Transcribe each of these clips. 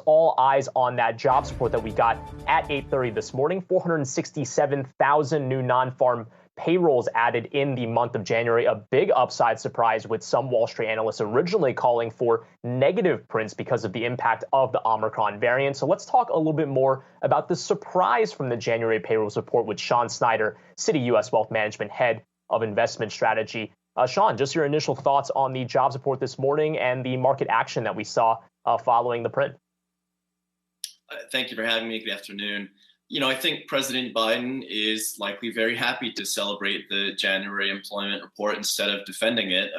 all eyes on that jobs report that we got at 8:30 this morning. 467,000 new non-farm payrolls added in the month of January, a big upside surprise, with some Wall Street analysts originally calling for negative prints because of the impact of the Omicron variant. So let's talk a little bit more about the surprise from the January payrolls report with Shawn Snyder, Citi U.S. Wealth Management Head of Investment Strategy. Shawn, just your initial thoughts on the jobs report this morning and the market action that we saw following the print. Thank you for having me. Good afternoon. I think President Biden is likely very happy to celebrate the January employment report instead of defending it.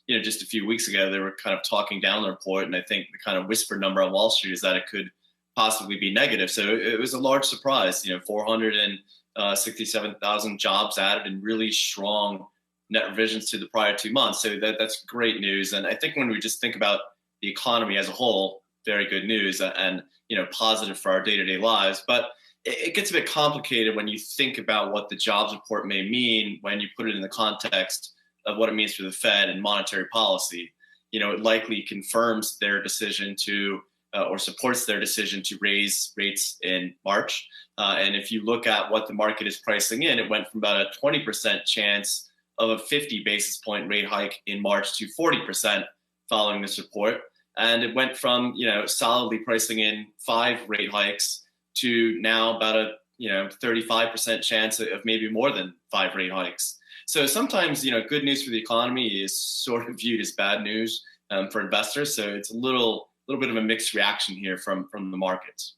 Just a few weeks ago, they were kind of talking down the report, and I think the kind of whispered number on Wall Street is that it could possibly be negative. So it was a large surprise. 467,000 jobs added and really strong net revisions to the prior 2 months. So that's great news. And I think when we just think about the economy as a whole, very good news and positive for our day-to-day lives. But it gets a bit complicated when you think about what the jobs report may mean when you put it in the context of what it means for the Fed and monetary policy. It likely confirms their decision to or supports their decision to raise rates in March. And if you look at what the market is pricing in, it went from about a 20% chance of a 50 basis point rate hike in March to 40% following this report. And it went from, solidly pricing in 5 rate hikes to now about a 35% chance of maybe more than 5 rate hikes. So sometimes good news for the economy is sort of viewed as bad news for investors. So it's a little bit of a mixed reaction here from the markets.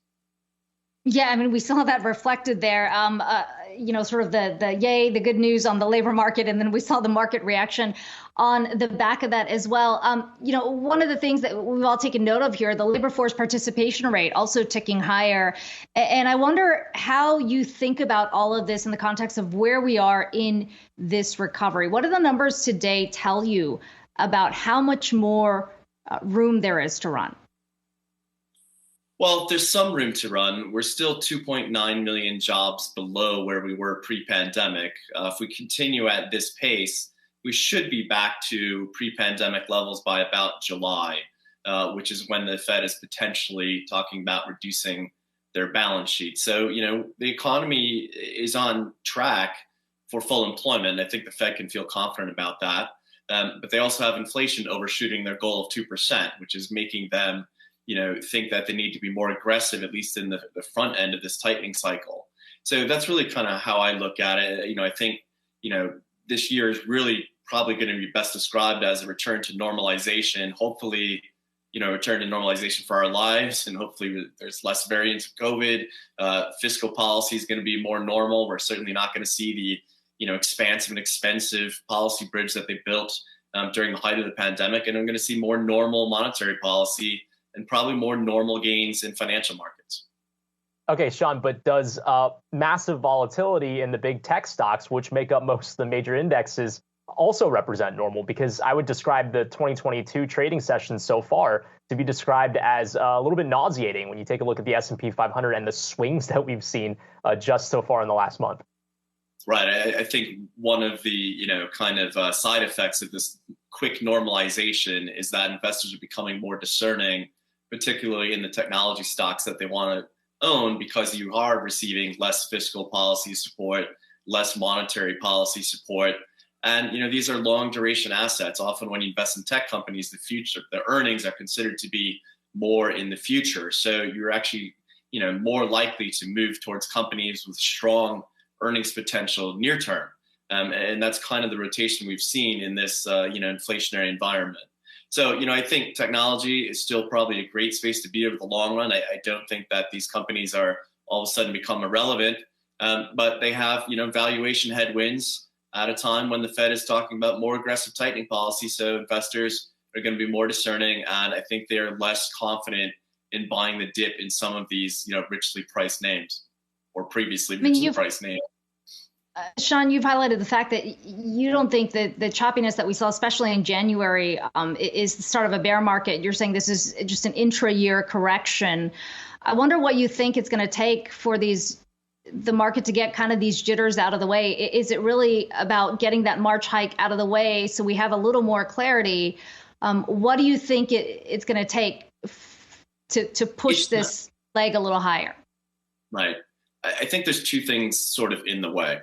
Yeah, I mean, we saw that reflected there, sort of the good news on the labor market, and then we saw the market reaction on the back of that as well. One of the things that we've all taken note of here, the labor force participation rate also ticking higher. And I wonder how you think about all of this in the context of where we are in this recovery. What do the numbers today tell you about how much more room there is to run? Well, there's some room to run. We're still 2.9 million jobs below where we were pre-pandemic. If we continue at this pace, we should be back to pre-pandemic levels by about July, which is when the Fed is potentially talking about reducing their balance sheet. So, the economy is on track for full employment. I think the Fed can feel confident about that. But they also have inflation overshooting their goal of 2%, which is making them think that they need to be more aggressive, at least in the front end of this tightening cycle. So that's really kind of how I look at it. I think, this year is really probably going to be best described as a return to normalization. Hopefully, return to normalization for our lives, and hopefully there's less variants of COVID. Fiscal policy is going to be more normal. We're certainly not going to see the, expansive and expensive policy bridge that they built during the height of the pandemic. And I'm going to see more normal monetary policy and probably more normal gains in financial markets. Okay, Shawn, but does massive volatility in the big tech stocks, which make up most of the major indexes, also represent normal? Because I would describe the 2022 trading sessions so far to be described as a little bit nauseating when you take a look at the S&P 500 and the swings that we've seen just so far in the last month. Right. I think one of the, side effects of this quick normalization is that investors are becoming more discerning, particularly in the technology stocks that they want to own, because you are receiving less fiscal policy support, less monetary policy support. And, these are long duration assets. Often when you invest in tech companies, the earnings are considered to be more in the future. So you're actually, more likely to move towards companies with strong earnings potential near term. And that's kind of the rotation we've seen in this, inflationary environment. So, I think technology is still probably a great space to be over the long run. I don't think that these companies are all of a sudden become irrelevant, but they have, valuation headwinds at a time when the Fed is talking about more aggressive tightening policy. So investors are going to be more discerning, and I think they're less confident in buying the dip in some of these, richly priced names or previously richly priced names. Shawn, you've highlighted the fact that you don't think that the choppiness that we saw, especially in January, is the start of a bear market. You're saying this is just an intra-year correction. I wonder what you think it's going to take for the market to get kind of these jitters out of the way. Is it really about getting that March hike out of the way so we have a little more clarity? What do you think it's going to take to push this leg a little higher? Right. I think there's two things sort of in the way.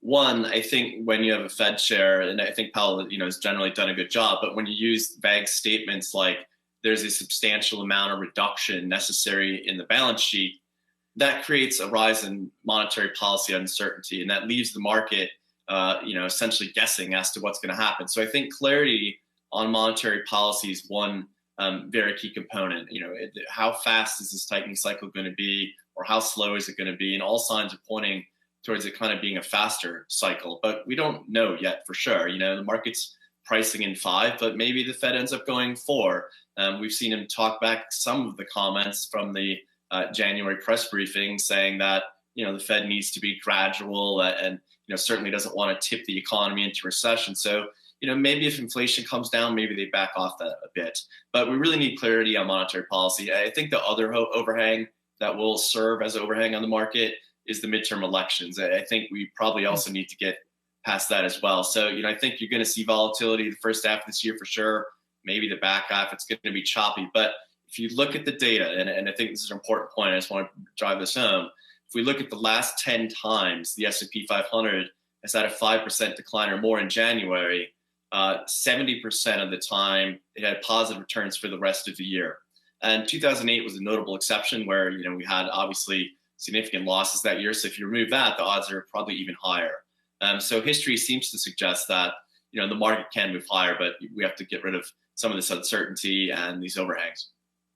One, I think when you have a Fed chair, and I think Powell, has generally done a good job, but when you use vague statements like there's a substantial amount of reduction necessary in the balance sheet, that creates a rise in monetary policy uncertainty, and that leaves the market, essentially guessing as to what's going to happen. So I think clarity on monetary policy is one very key component. How fast is this tightening cycle going to be, or how slow is it going to be? And all signs are pointing towards it kind of being a faster cycle, but we don't know yet for sure. The market's pricing in 5, but maybe the Fed ends up going 4. We've seen him talk back some of the comments from the January press briefing saying that, the Fed needs to be gradual and certainly doesn't want to tip the economy into recession. So, maybe if inflation comes down, maybe they back off that a bit. But we really need clarity on monetary policy. I think the other overhang that will serve as overhang on the market is the midterm elections. I think we probably also need to get past that as well. So, I think you're going to see volatility the first half of this year for sure. Maybe the back half, it's going to be choppy. But if you look at the data, and I think this is an important point, I just want to drive this home. If we look at the last 10 times the S&P 500 has had a 5% decline or more in January, 70% of the time it had positive returns for the rest of the year. And 2008 was a notable exception where, we had obviously significant losses that year. So if you remove that, the odds are probably even higher. So history seems to suggest that, the market can move higher, but we have to get rid of some of this uncertainty and these overhangs.